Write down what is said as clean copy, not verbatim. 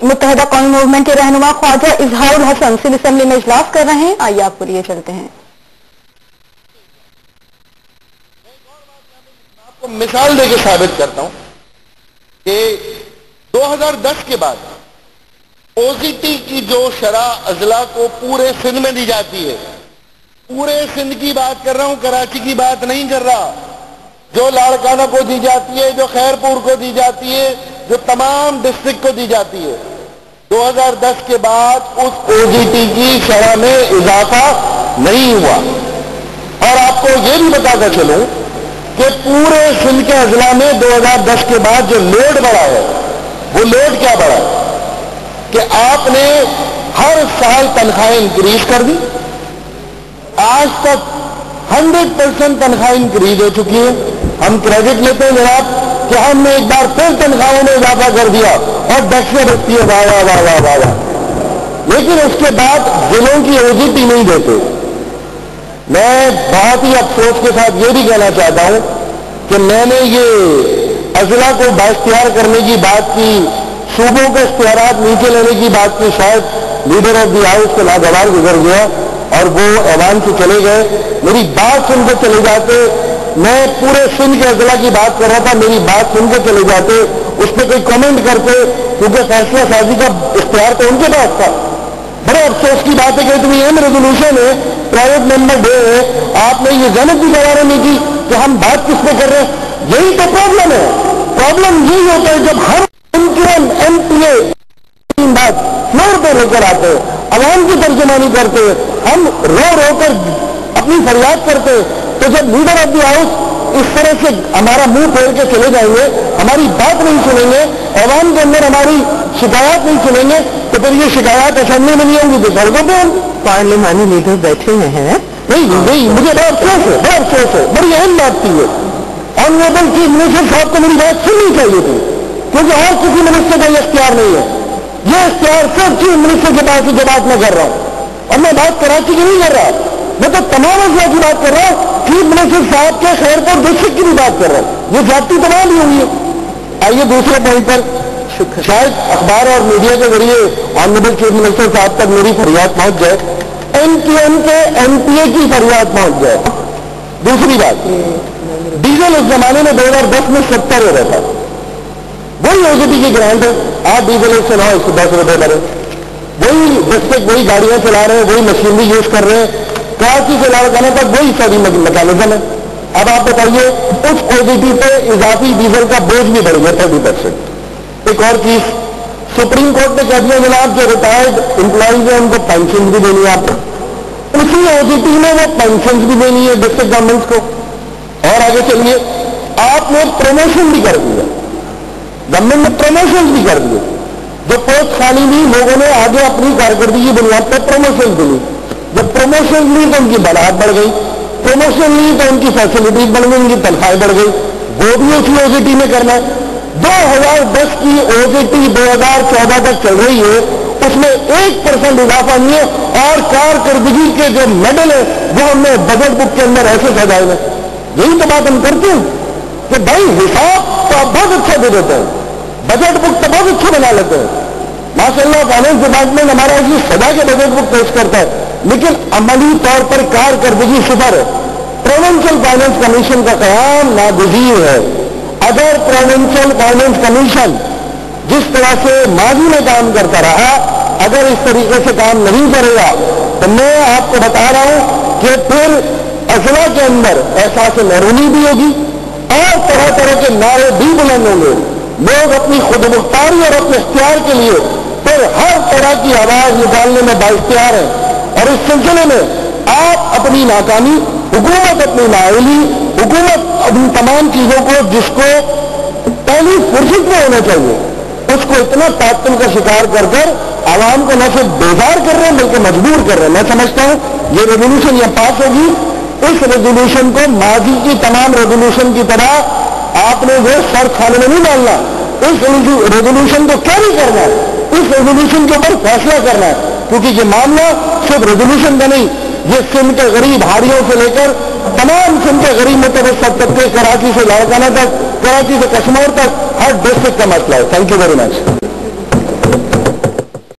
मुत्तहिदा कौमी मूवमेंट के रहनुमा ख्वाजा इजहारुल हसन सिंध असेंबली में इजलास कर रहे हैं। आइए आपको लिए चलते हैं। आपको मिसाल देके साबित करता हूं कि 2010 के बाद ओसीटी की जो शरह अजला को पूरे सिंध में दी जाती है, पूरे सिंध की बात कर रहा हूं, कराची की बात नहीं कर रहा, जो लाड़काना को दी जाती है, जो खैरपुर को दी जाती है, जो तमाम डिस्ट्रिक्ट को दी जाती है, 2010 के बाद उस ओसीटी की शरह में इजाफा नहीं हुआ। और आपको यह भी बताता चलूं कि पूरे सिंध के अजला में 2010 के बाद जो लोड बढ़ा है, वो लोड क्या बढ़ा है कि आपने हर साल तनख्वाहें इंक्रीज कर दी। आज तक 100% तनख्वाह इंक्रीज हो चुकी है। हम क्रेडिट लेते हैं जनाब कि हमने एक बार फिर तनख्वाहों में इजाफा कर दिया और डक्से बचती है, वाह वाह वाह वाह वाह। लेकिन उसके बाद जिलों की ओसीटी नहीं देते। मैं बहुत ही अफसोस के साथ ये भी कहना चाहता हूं कि मैंने ये अजला को बाइख्तियार करने की बात की, सूबों के इख्तियारात नीचे लेने की बात की, शायद लीडर ऑफ द हाउस को नागवार गुजर गया और वो ऐवान से चले गए। मेरी बात सुन के चले जाते, मैं पूरे सिंध के अजला की बात कर रहा था, मेरी बात सुन के चले जाते, उस पर कोई कमेंट करते, क्योंकि फैसला साजी का इख्तियार तो उनके पास था। बड़े अफसोस की बात है कि इतनी अहम रेजोल्यूशन है, प्राइवेट मेंबर डे है, आपने ये जहमत भी गवारा नहीं की कि हम बात किस पे कर रहे हैं। यही तो प्रॉब्लम है। प्रॉब्लम यही होता है जब हम एमपीए बात फ्लोर पे लेकर आते हैं, अवाम की तर्जुमानी करते हैं, हम रो रो कर अपनी फरियाद करते हैं, तो जब लीडर ऑफ द हाउस इस तरह से हमारा मुंह फेर के चले जाएंगे, हमारी बात नहीं सुनेंगे, अवाम के अंदर हमारी शिकायत नहीं सुनेंगे, तो फिर ये शिकायत असेंबली में नहीं होंगी तो सड़कों पे होंगी। पार्लिमानी लीडर बैठे हुए हैं। नहीं, मुझे बड़ा अफसोस है, बड़ा अफसोस है। बड़ी अहम बात थी ये। ऑनरेबल चीफ मिनिस्टर साहब को मेरी बात सुननी चाहिए थी, क्योंकि और किसी मिनिस्टर का यह इख्तियार नहीं है। यह इख्तियार सिर्फ चीफ मिनिस्टर के पास जो बात मैं कर रहा हूं। और मैं बात कराची की नहीं कर रहा, मैं तो तमाम अजला की बात कर रहा हूं, चीफ मिनिस्टर साहब के खैरपुर डिस्ट्रिक्ट की भी बात कर रहा हूं। ये जाती तमाम ही हुई है। आइए दूसरे पॉइंट पर, शायद अखबार और मीडिया के जरिए ऑनरेबल चीफ मिनिस्टर साहब तक मेरी फरियाद पहुंच जाए, एमक्यूएम के एमपीए की फरियाद पहुंच जाए। दूसरी बात, डीजल उस जमाने में 2010 में 70 हो रहा था, वही ओसीटी की ग्रांट है। आप डीजल से ना 110 रुपए भरे, वही डिस्ट्रिक्ट वही गाड़ियां चला रहे हैं, वही मशीनरी यूज कर रहे हैं, कराची से लाड़काना तक वही सारी मैकेनिज्म है। अब आप बताइए, उस ओसीटी पे इजाफी डीजल का बोझ भी बढ़ गया 30%। एक और चीज, सुप्रीम कोर्ट ने कह दिया जनाब जो रिटायर्ड एम्प्लॉइज है उनको पेंशन भी देनी है। आपको उसी ओसीटी में वो पेंशन भी देनी है डिस्ट्रिक्ट गवर्नमेंट को। और आगे चलिए, आपने प्रमोशन भी कर दिया, गवर्नमेंट ने प्रमोशन भी कर दिए। जो पोस्ट खाली ली, लोगों ने आगे अपनी कारकर्दगी की बुनियाद पर प्रमोशन भी ली। जब प्रमोशन ली तो उनकी बढ़ात बढ़ गई, प्रमोशन ली तो उनकी फैसिलिटीज बढ़ गई, उनकी तनख्वाहें बढ़ गई। वो भी उसी ओसीटी में करना है। 2010 की ओसीटी 2014 तक चल रही है, उसमें 1% इजाफा नहीं है। और कारकर्दगी के जो मेडल है वो हमने बजट बुक के अंदर ऐसे सजाए हैं। यही तो बात हम करते हैं कि भाई हिसाब तो आप बहुत अच्छा दे देते हैं, बजट बुक तो बहुत अच्छा बना लेते हैं, माशाअल्लाह फाइनेंस डिपार्टमेंट हमारा इसलिए सदा के बजट बुक पेश करता है, लेकिन अमली तौर पर कारकर्दगी सिफर है। प्रोविंशियल फाइनेंस कमीशन का कयाम नागुज़ीर है। अगर प्रोविंशियल फाइनेंस कमीशन जिस तरह से माजी में काम करता रहा, अगर इस तरीके से काम नहीं करेगा, तो मैं आपको बता रहा हूं कि फिर अजला के अंदर एहसास महरूमी भी होगी और तरह तरह के नारे भी बुलंद होंगे। लोग अपनी खुदमुख्तारी और अपने इख्तियार के लिए फिर हर तरह की आवाज निकालने में बाइख्तियार है। और इस सिलसिले में आप अपनी नाकामी, हुकूमत अपनी नाअहली, हुकूमत अपनी तमाम चीजों को जिसको पहली फुर्सत में होना चाहिए, उसको इतना तात्तुल का शिकार कर कर आवाम को न सिर्फ बेजार कर रहे हैं बल्कि मजबूर कर रहे हैं। मैं समझता हूं ये रेजोल्यूशन यह पास होगी। इस रेजोल्यूशन को माजी की तमाम रेजोल्यूशन की तरह आपने जो सर खाने में नहीं डालना। इस रेजोल्यूशन को क्या नहीं करना है, इस रेजोल्यूशन के ऊपर फैसला करना है, क्योंकि ये मामला सिर्फ रेजोल्यूशन का नहीं, ये सिंध के गरीब हारियों से लेकर तमाम सिंध के गरीब मुतवस्सित तबके, कराची से लाड़काना तक, कराची से कश्मीर तक, हर डिस्ट्रिक्ट का मसला है। Thank you very much.